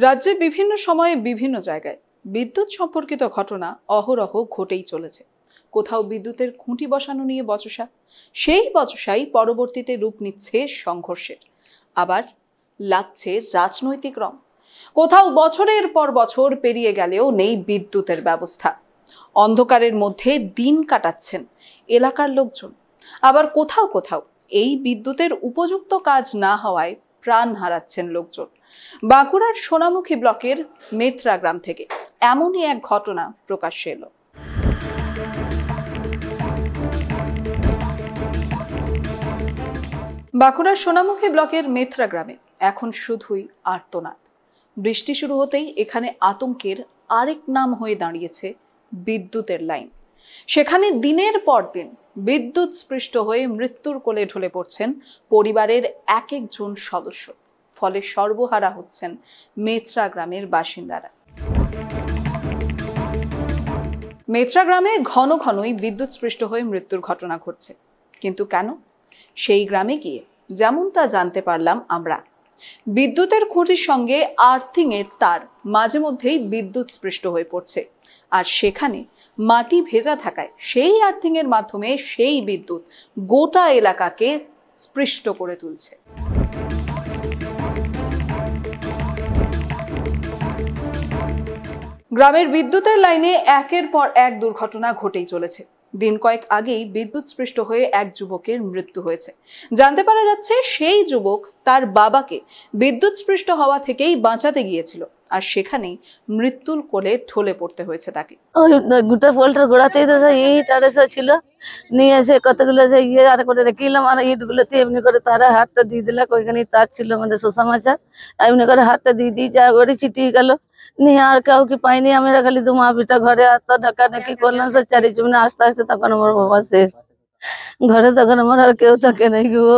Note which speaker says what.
Speaker 1: রাজ্যে বিভিন্ন সময়ে বিভিন্ন জায়গায় বিদ্যুৎ সম্পর্কিত ঘটনা অহরহ ঘটেই চলেছে। কোথাও বিদ্যুতের খুঁটি বসানো নিয়ে বচসা, সেই বচসাই পরবর্তীতে রূপ নিচ্ছে সংঘর্ষের, আবার লাগছে রাজনৈতিক রং। কোথাও বছরের পর বছর পেরিয়ে গেলেও নেই বিদ্যুতের ব্যবস্থা। অন্ধকারের মধ্যে দিন কাটাচ্ছেন এলাকার লোকজন। আবার কোথাও কোথাও এই বিদ্যুতের উপযুক্ত কাজ না হওয়ায় প্রাণ হারাচ্ছেন লোকজন। বাঁকুড়ার সোনামুখী ব্লকের মেত্রা গ্রাম থেকে এমনই এক ঘটনা প্রকাশ্যে এলো। বাঁকুড়ার সোনামুখী ব্লকের মেত্রা গ্রামে এখন শুধুই আর্তনাদ। বৃষ্টি শুরু হতেই এখানে আতঙ্কের আরেক নাম হয়ে দাঁড়িয়েছে বিদ্যুতের লাইন। সেখানে দিনের পর দিন বিদ্যুৎ স্পৃষ্ট হয়ে মৃত্যুর কোলে ঢলে পড়ছেন পরিবারের এক একজন সদস্য। ফলে সর্বহারা হচ্ছেন মেত্রা গ্রামের বাসিন্দারা। মেত্রা গ্রামে ঘন ঘনই বিদ্যুৎ স্পৃষ্ট হয়ে মৃত্যুর ঘটনা ঘটছে, কিন্তু কেন? সেই গ্রামে গিয়ে যেমনটা জানতে পারলাম আমরা, বিদ্যুতের খুঁটির সঙ্গে আর্থিং এর তার মাঝে মধ্যেই বিদ্যুৎ স্পৃষ্ট হয়ে পড়ছে, আর সেখানে মাটি ভেজা থাকায় সেই আর্থিং এর মাধ্যমে সেই বিদ্যুৎ গোটা এলাকাকে স্পৃষ্ট করে তুলছে। গ্রামের বিদ্যুতের লাইনে একের পর এক দুর্ঘটনা ঘটেই চলেছে। দিন কয়েক আগেই বিদ্যুৎ স্পৃষ্ট হয়ে এক যুবকের মৃত্যু হয়েছে। জানতে পারা যাচ্ছে সেই যুবক তার বাবাকে বিদ্যুৎ স্পৃষ্ট হওয়া থেকেই বাঁচাতে গিয়েছিল, আর সেখানেই মৃত্যুর কোলে ঢলে পড়তে হয়েছে তাকে।
Speaker 2: ওই গোটা পোলটার গোড়াতেই তো ইট আর এসব ছিল, নিয়ে এসে কতগুলো যে ইয়ে আর করে রেখেলাম, আর ইটগুলোতে এমনি করে তারা হাতটা দিয়ে দিলাম। ওইখানে তার ছিল আমাদের শোষা মাচার, এমনি করে হাতটা দিয়ে দিই, যা করে চিটিয়ে গেল। নিয়ে আর কাউকে পাইনি, আমরা খালি দু মা বেটা ঘরে তো ঢাকাঢাকি করলাম। সে চারিজনে আস্তে আস্তে তখন আমার বাবা শেষ। ঘরে তখন আমার আর কেউ থাকে নাই গো।